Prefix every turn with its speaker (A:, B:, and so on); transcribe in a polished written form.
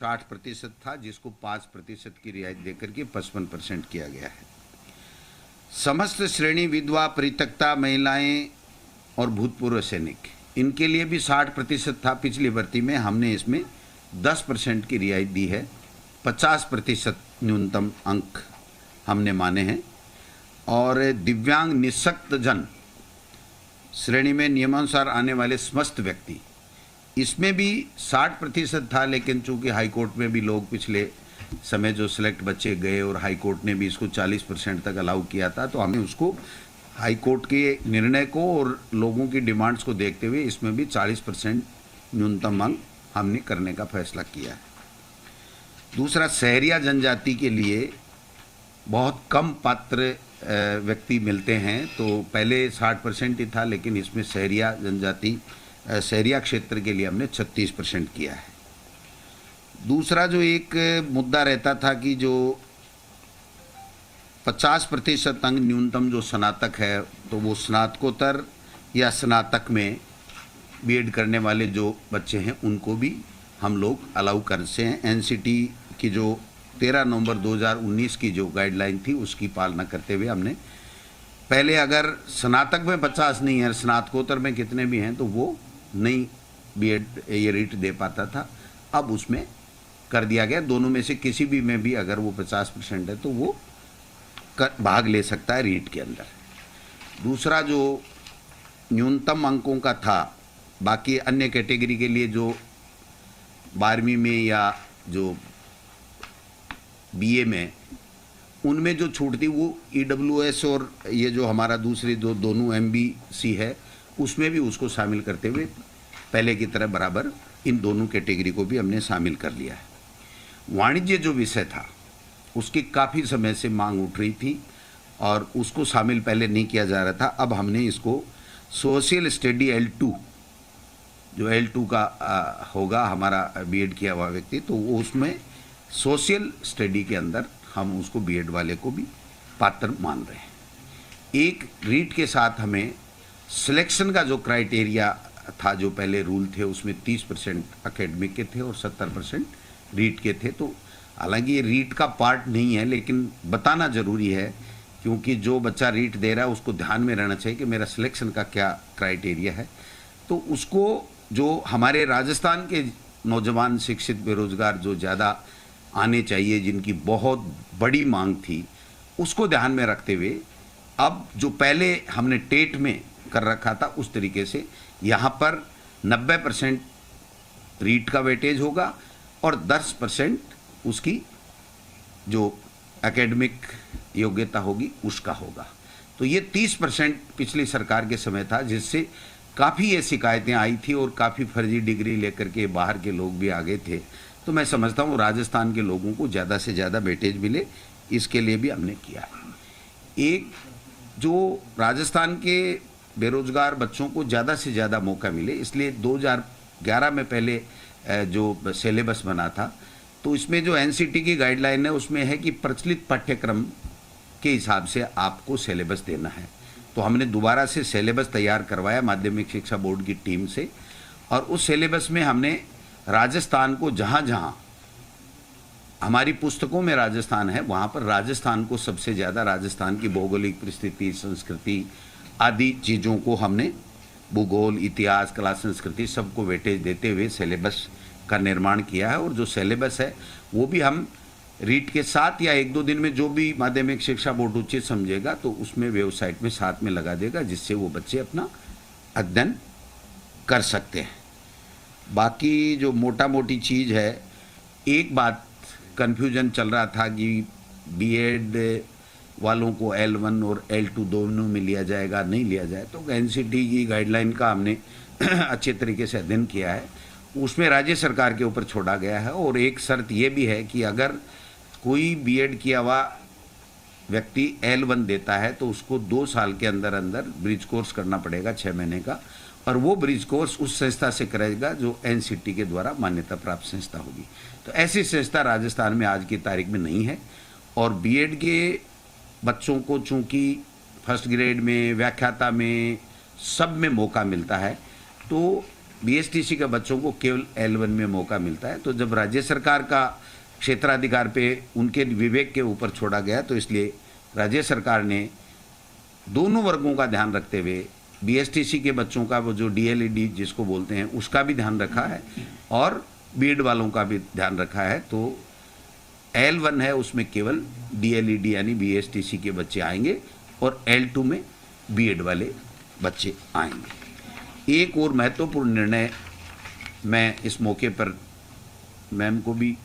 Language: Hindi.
A: 60% था, जिसको 5% की रियायत देकर के 55% किया गया है। समस्त श्रेणी विधवा, परित्यक्ता महिलाएं और भूतपूर्व सैनिक, इनके लिए भी 60% था पिछली भर्ती में। हमने इसमें 10% की रियायत दी है। 50% न्यूनतम अंक हमने माने हैं। और दिव्यांग निःशक्त जन श्रेणी में नियमानुसार आने वाले समस्त व्यक्ति, इसमें भी 60% था, लेकिन चूंकि हाईकोर्ट में भी लोग पिछले समय जो सिलेक्ट बच्चे गए और हाईकोर्ट ने भी इसको 40% तक अलाउ किया था, तो हमने उसको हाईकोर्ट के निर्णय को और लोगों की डिमांड्स को देखते हुए इसमें भी 40% न्यूनतम अंक हमने करने का फैसला किया है। दूसरा, शहरिया जनजाति के लिए बहुत कम पात्र व्यक्ति मिलते हैं, तो पहले 60% ही था, लेकिन इसमें शहरिया जनजाति, शहरिया क्षेत्र के लिए हमने 36% किया है। दूसरा जो एक मुद्दा रहता था कि जो 50% अंक न्यूनतम जो स्नातक है, तो वो स्नातकोत्तर या स्नातक में बीएड करने वाले जो बच्चे हैं उनको भी हम लोग अलाउ कर से हैं। एनसीटी की जो 13 नवंबर 2019 की जो गाइडलाइन थी उसकी पालना करते हुए हमने पहले अगर स्नातक में 50 नहीं है, स्नातकोत्तर में कितने भी हैं, तो वो नहीं बीएड ये रीट दे पाता था। अब उसमें कर दिया गया, दोनों में से किसी भी में भी अगर वो 50% है तो वो भाग ले सकता है रीट के अंदर। दूसरा जो न्यूनतम अंकों का था, बाकी अन्य कैटेगरी के लिए जो 12वीं में या जो बीए में, उनमें जो छूट थी वो ईडब्ल्यूएस और ये जो हमारा दूसरी जो दोनों एमबीसी है उसमें भी उसको शामिल करते हुए पहले की तरह बराबर इन दोनों कैटेगरी को भी हमने शामिल कर लिया है। वाणिज्य जो विषय था उसकी काफ़ी समय से मांग उठ रही थी और उसको शामिल पहले नहीं किया जा रहा था। अब हमने इसको सोशल स्टडी L2, जो L2 का होगा हमारा बीएड किया हुआ व्यक्ति, तो वो उसमें सोशल स्टडी के अंदर हम उसको बीएड वाले को भी पात्र मान रहे हैं। एक रीट के साथ हमें सिलेक्शन का जो क्राइटेरिया था, जो पहले रूल थे उसमें 30% एकेडमिक के थे और 70% रीट के थे। तो हालांकि ये रीट का पार्ट नहीं है, लेकिन बताना ज़रूरी है, क्योंकि जो बच्चा रीट दे रहा है उसको ध्यान में रहना चाहिए कि मेरा सिलेक्शन का क्या क्राइटेरिया है। तो उसको जो हमारे राजस्थान के नौजवान शिक्षित बेरोजगार जो ज़्यादा आने चाहिए, जिनकी बहुत बड़ी मांग थी, उसको ध्यान में रखते हुए अब जो पहले हमने टेट में कर रखा था उस तरीके से यहाँ पर 90% रीट का वेटेज होगा और 10% उसकी जो एकेडमिक योग्यता होगी उसका होगा। तो ये 30% पिछली सरकार के समय था, जिससे काफ़ी ये शिकायतें आई थी और काफ़ी फर्जी डिग्री लेकर के बाहर के लोग भी आ गए थे। तो मैं समझता हूँ राजस्थान के लोगों को ज़्यादा से ज़्यादा वेटेज मिले, इसके लिए भी हमने किया है। एक जो राजस्थान के बेरोजगार बच्चों को ज़्यादा से ज़्यादा मौका मिले, इसलिए 2011 में पहले जो सिलेबस बना था, तो इसमें जो एनसीटी की गाइडलाइन है उसमें है कि प्रचलित पाठ्यक्रम के हिसाब से आपको सिलेबस देना है। तो हमने दोबारा से सिलेबस तैयार करवाया माध्यमिक शिक्षा बोर्ड की टीम से, और उस सिलेबस में हमने राजस्थान को जहाँ जहाँ हमारी पुस्तकों में राजस्थान है वहाँ पर राजस्थान को सबसे ज़्यादा, राजस्थान की भौगोलिक परिस्थिति, संस्कृति आदि चीज़ों को हमने भूगोल, इतिहास, कला, संस्कृति सबको वेटेज देते हुए सिलेबस का निर्माण किया है। और जो सिलेबस है वो भी हम रीट के साथ या 1-2 दिन में जो भी माध्यमिक शिक्षा बोर्ड उचित समझेगा तो उसमें वेबसाइट में साथ में लगा देगा, जिससे वो बच्चे अपना अध्ययन कर सकते हैं। बाकी जो मोटा मोटी चीज़ है, एक बात कन्फ्यूजन चल रहा था कि बीएड वालों को L1 और L2 दोनों में लिया जाएगा, नहीं लिया जाए। तो एनसीटी की गाइडलाइन का हमने अच्छे तरीके से अध्ययन किया है, उसमें राज्य सरकार के ऊपर छोड़ा गया है। और एक शर्त ये भी है कि अगर कोई बीएड किया हुआ व्यक्ति L1 देता है तो उसको 2 साल के अंदर अंदर ब्रिज कोर्स करना पड़ेगा 6 महीने का, और वो ब्रिज कोर्स उस संस्था से करेगा जो एनसीटी के द्वारा मान्यता प्राप्त संस्था होगी। तो ऐसी संस्था राजस्थान में आज की तारीख में नहीं है। और बीएड के बच्चों को चूँकि फर्स्ट ग्रेड में, व्याख्याता में, सब में मौका मिलता है, तो बीएसटीसी के बच्चों को केवल L1 में मौका मिलता है। तो जब राज्य सरकार का क्षेत्राधिकार पे उनके विवेक के ऊपर छोड़ा गया, तो इसलिए राज्य सरकार ने दोनों वर्गों का ध्यान रखते हुए बीएसटीसी के बच्चों का वो जो डीएलईडी जिसको बोलते हैं उसका भी ध्यान रखा है और बीएड वालों का भी ध्यान रखा है। तो L1 है उसमें केवल डीएलईडी यानी बीएसटीसी के बच्चे आएंगे और L2 में बीएड वाले बच्चे आएंगे। एक और महत्वपूर्ण निर्णय मैं इस मौके पर मैम को भी